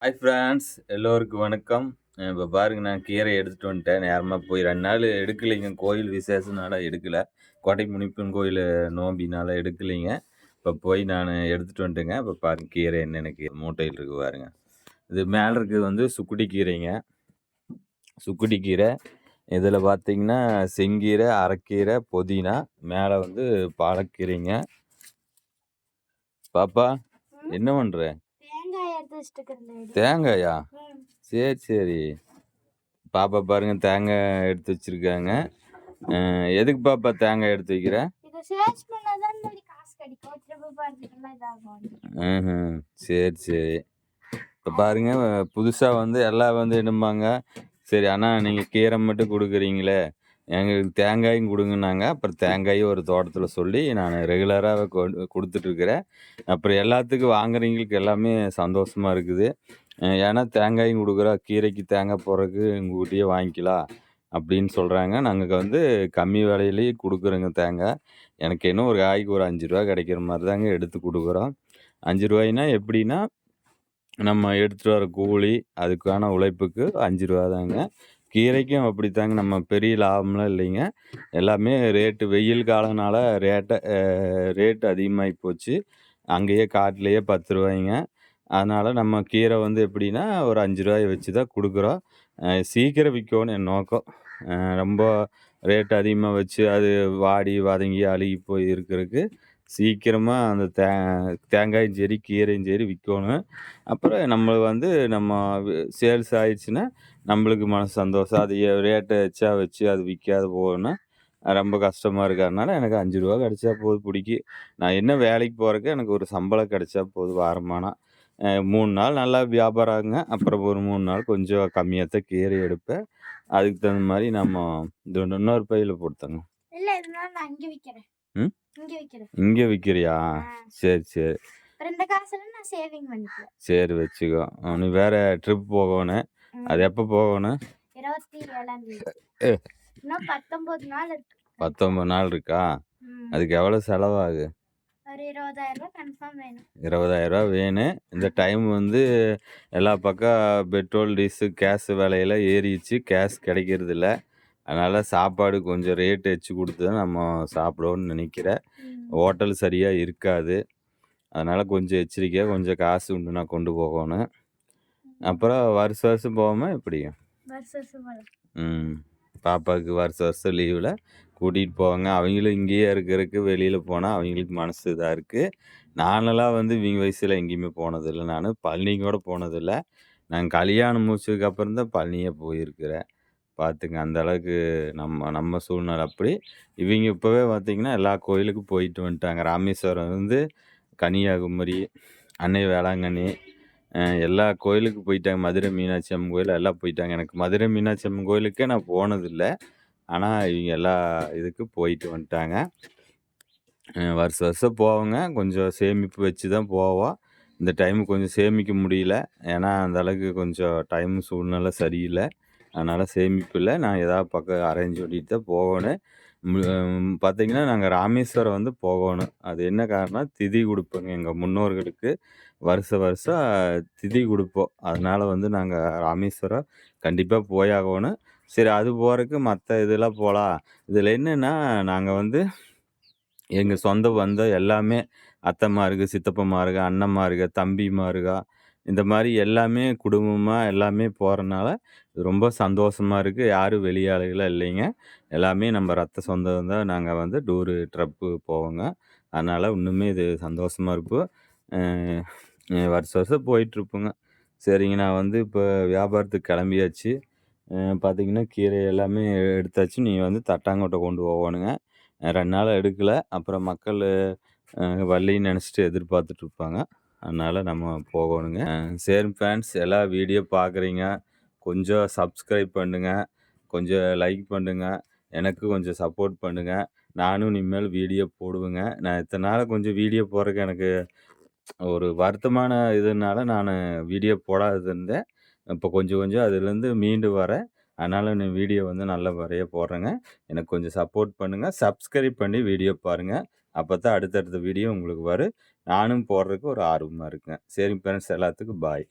Hi friends எல்லோருக்கும் வணக்கம். இப்போ பாருங்க நான் கீரை எடுத்துட்டு வந்துட்டேன். நேரமா போய் 2 நாள் எடுக்கலைங்க. கோயில் விசேஷனால எடுக்கல. கோட்டை முனிப்பன் கோயில் நோம்பினால எடுக்கலைங்க. இப்போ போய் நான் எடுத்துட்டு வந்துட்டேங்க. இப்போ பாருங்க கீரை என்னென்ன கீரை மூட்டையில் இருக்கு பாருங்க. இது மேல இருக்கிறது வந்து சுக்குட்டி கீரைங்க. சுக்குட்டி கீரை. இதில பார்த்தீங்கன்னா செங்கீரை, அரைக்கீரை, புதினா, மேலே வந்து பாலக்கீரைங்க. பாப்பா என்ன பண்ற? தேங்காய் எடுத்து வச்சுட்டு இருக்கேன். தேங்காயா? சரி, சரி. பாப்பா பாருங்க தேங்காய் எடுத்து வச்சிருக்காங்க. எதுக்கு பாப்பா தேங்காய் எடுத்து வைக்கிற? இத சேர்ச் பண்ணா தான் காசு கிடைக்கும். திரும்ப பார்த்துக்கலாம் இதாகும். ம்ஹ்ம். சரி, சரி. இப்ப பாருங்க புதுசா வந்து எல்லாம் வந்து என்னம்பாங்க, சரி அண்ணா நீங்க கீரை மட்டும் குடுக்குறீங்களே, எங்களுக்கு தேங்காயும் குடுங்கன்னாங்க. அப்புறம் தேங்காயும் ஒரு தோட்டத்தில சொல்லி நான் ரெகுலரா குடுத்துட்டுருக்கிறேன். அப்புறம் எல்லாத்துக்கும் வாங்குறவங்களுக்கு எல்லாமே சந்தோஷமா இருக்குது. ஏன்னா தேங்காயும் குடுக்குறோம், கீரைக்கு தேங்காய் போடுறதுக்கு உங்ககிட்டயே வாங்கிக்கலாம் அப்படின்னு சொல்றாங்க. நாங்க வந்து கம்மி விலையிலேயே குடுக்குறோங்க தேங்காய். எனக்கு என்ன ஒரு காய்க்கு ஒரு ரூ. 5 கிடைக்கிற மாரி தாங்க எடுத்து குடுக்குறோம். ரூ. 5னா எப்படின்னா, நம்ம எடுத்துட்டு வர கூலி, அதுக்கான உழைப்புக்கு ரூ. 5 தாங்க. கீரைக்கும் அப்படித்தாங்க. நம்ம பெரிய லாபம்லாம் இல்லைங்க. எல்லாமே ரேட்டு வெயில் காலம்னால ரேட் அதிகமாகி போச்சு. அங்கேயே காட்டிலேயே ரூ. 10ங்க. அதனால நம்ம கீரை வந்து எப்படின்னா, ஒரு ரூ. 5 வச்சு தான் குடுக்குறோம். சீக்கிரம் விக்கோணும் என் நோக்கம். ரொம்ப ரேட் அதிகமா வச்சு அது வாடி, வதங்கி, அழுகி போய் இருக்கிறதுக்கு, சீக்கிரமா அந்த தேங்காயும் சரி, கீரையும் சரி விக்கோணும். அப்புறம் நம்ம வந்து நம்ம சேல்ஸ் ஆயிடுச்சுன்னா, நம்மளுக்கு மனசு சந்தோஷம். அது ரேட்டு எச்சா வச்சு அது விக்காத போகும்னா, ரொம்ப கஷ்டமா இருக்கறனால எனக்கு ரூ. 5 கிடைச்சா போதும் புடிக்கி. நான் என்ன வேலைக்கு போறதுக்கு எனக்கு ஒரு சம்பளம் கிடைச்சா போதும் வாரமானா. 3 நாள் நல்லா வியாபாரம் ஆகுங்க. அப்புறம் ஒரு 3 நாள் கொஞ்சம் கம்மியா தான் கீரை எடுப்பேன். அதுக்கு தகுந்த மாரி நம்ம இன்னொரு பையில போட்டுத்தங்க. இல்ல இதனால நான் இங்க விக்கிறேன். ம். இங்க விக்கிறேன். இங்க விக்கிறியா? சரி, சரி. அப்புறம் இந்த காசுல நான் சேவிங் பண்ணிக்குவேன். சரி வச்சுக்கோ. நீ வேற ட்ரிப் போகணும். அது எப்ப போகணும்? 27ஆம் தேதி. எ இன்னும் 19 நாள் இருக்கு. 19 நாள் இருக்கா? ம். அதுக்கு எவ்வளோ செலவாகும்? ஒரு 20,000 கன்ஃபார்ம் வேணும். ரூ. 20,000 வேணும். இந்த டைம் வந்து எல்லா பக்கம் பெட்ரோல், டீசல், கேஸ் விலையெல்லாம் ஏறிருச்சு. கேஸ் கிடைக்கிறதில்ல. அதனால சாப்பாடு கொஞ்சம் ரேட் வச்சு குடுத்து தான் நம்ம சாப்பிடுவோம்னு நெனைக்கிறேன். ஹோட்டல் சரியா இருக்காது. அதனால கொஞ்சம் எச்சரிக்கையா கொஞ்சம் காசு உண்டுனா கொண்டு போகணும். அப்புறம் வருஷம் வருஷம் போவோமா எப்படி? வருஷம் வருஷம் போலாம். ம். பாப்பாவுக்கு வருஷம் வருஷம் லீவுல கூட்டிட்டு போவாங்க. அவங்களும் இங்கேயே இருக்கிறதுக்கு வெளியில போனா அவங்களுக்கு மனசு இதா இருக்கு. நானெல்லாம் வந்து இவங்க வயசுல எங்கேயுமே போனதில்ல. நானு பழனி கூட போனதில்ல. நான் கல்யாணம் முடிச்சதுக்கு அப்புறம் தான் பழனியே போயிருக்கிறேன். பார்த்துங்க அந்த அளவுக்கு நம்ம நம்ம சூழ்நிலை அப்படி. இவங்க இப்பவே பார்த்தீங்கன்னா, எல்லா கோயிலுக்கும் போயிட்டு வந்துட்டாங்க. ராமேஸ்வரம் இருந்து கன்னியாகுமரி, அன்னை வேளாங்கண்ணி எல்லா கோயிலுக்கும் போயிட்டாங்க. மதுரை மீனாட்சி அம்மன் கோயில் எல்லாம் போயிட்டாங்க. எனக்கு மதுரை மீனாட்சி அம்மன் கோயிலுக்கே நான் போனதில்ல. ஆனா, இவங்க எல்லா இதுக்கும் போயிட்டு வந்துட்டாங்க. வருஷம் வருஷம் போவோங்க. கொஞ்சம் சேமிப்பு வச்சு தான் போவோம். இந்த டைம் கொஞ்சம் சேமிக்க முடியல. ஏன்னா, அந்த அளவுக்கு கொஞ்சம் டைம் சூழ்நிலை சரியில்ல. அதனால சேமிப்பு இல்ல. நான் ஏதாவது பக்கம் அரேஞ்ச் பண்ணிட்டு தான் போகணும். பார்த்தீங்கன்னா, நாங்க ராமேஸ்வரம் வந்து போகணும். அது என்ன காரணம், திதி குடுப்போங்க எங்க முன்னோர்களுக்கு. வருஷம் வருஷம் திதி குடுப்போம். அதனால வந்து நாங்க ராமேஸ்வரம் கண்டிப்பா போயாகணும். சரி அது போறதுக்கு மத்த இதெல்லாம் போலாம். இதில என்னன்னா, நாங்க வந்து எங்க சொந்த பந்தம் எல்லாமே அத்தைமாருக, சித்தப்பமாருக, அண்ணன்மாருக, தம்பிமாருக இந்த மாரி எல்லாமே குடும்பமா எல்லாமே போறனால, ரொம்ப சந்தோஷமா இருக்கு. யாரும் வெளியாளுகலாம் இல்லைங்க. எல்லாமே நம்ம ரத்த சொந்தம் தான் நாங்க வந்து ட்ரிப்பு போவோங்க. அதனால இன்னுமே இது சந்தோஷமா இருக்கும். அ வருஷம் வருஷம் போயிட்டுருப்போங்க. சரிங்க நான் வந்து இப்போ வியாபாரத்துக்கு கிளம்பியாச்சு. பார்த்தீங்கன்னா, கீரை எல்லாமே எடுத்தாச்சு. நீ வந்து தட்டாங்கோட்ட கொண்டு போகணுங்க. 2 நாளா எடுக்கல. அப்புறம் மக்கள் வரலைன்னு நெனச்சுட்டு எதிர்பார்த்துட்ருப்பாங்க. அதனால நம்ம போகணுங்க. சரி ஃப்ரெண்ட்ஸ் எல்லாம் வீடியோ பார்க்குறீங்க. கொஞ்சம் சப்ஸ்கிரைப் பண்ணுங்க. கொஞ்சம் லைக் பண்ணுங்க. எனக்கு கொஞ்சம் சப்போர்ட் பண்ணுங்க. நானும் இனிமேல் வீடியோ போடுவேங்க. நான் இத்தன நாளா கொஞ்சம் வீடியோ போடுறதுக்கு எனக்கு ஒரு வருத்தமான இதுனால நானு வீடியோ போடாது இருந்தேன். இப்போ கொஞ்சம் கொஞ்சம் அதுலேருந்து மீண்டு வரேன். அதனால நான் வீடியோ வந்து நல்ல முறையா போடுறேங்க. எனக்கு கொஞ்சம் சப்போர்ட் பண்ணுங்க. சப்ஸ்கிரைப் பண்ணி வீடியோ பாருங்க. அப்பதான் அடுத்தடுத்த வீடியோ உங்களுக்கு வரும். நானும் போடுறதுக்கு ஒரு ஆர்வமா இருக்கேன். சரிங்க ஃப்ரெண்ட்ஸ் எல்லாத்துக்கும் பாய்.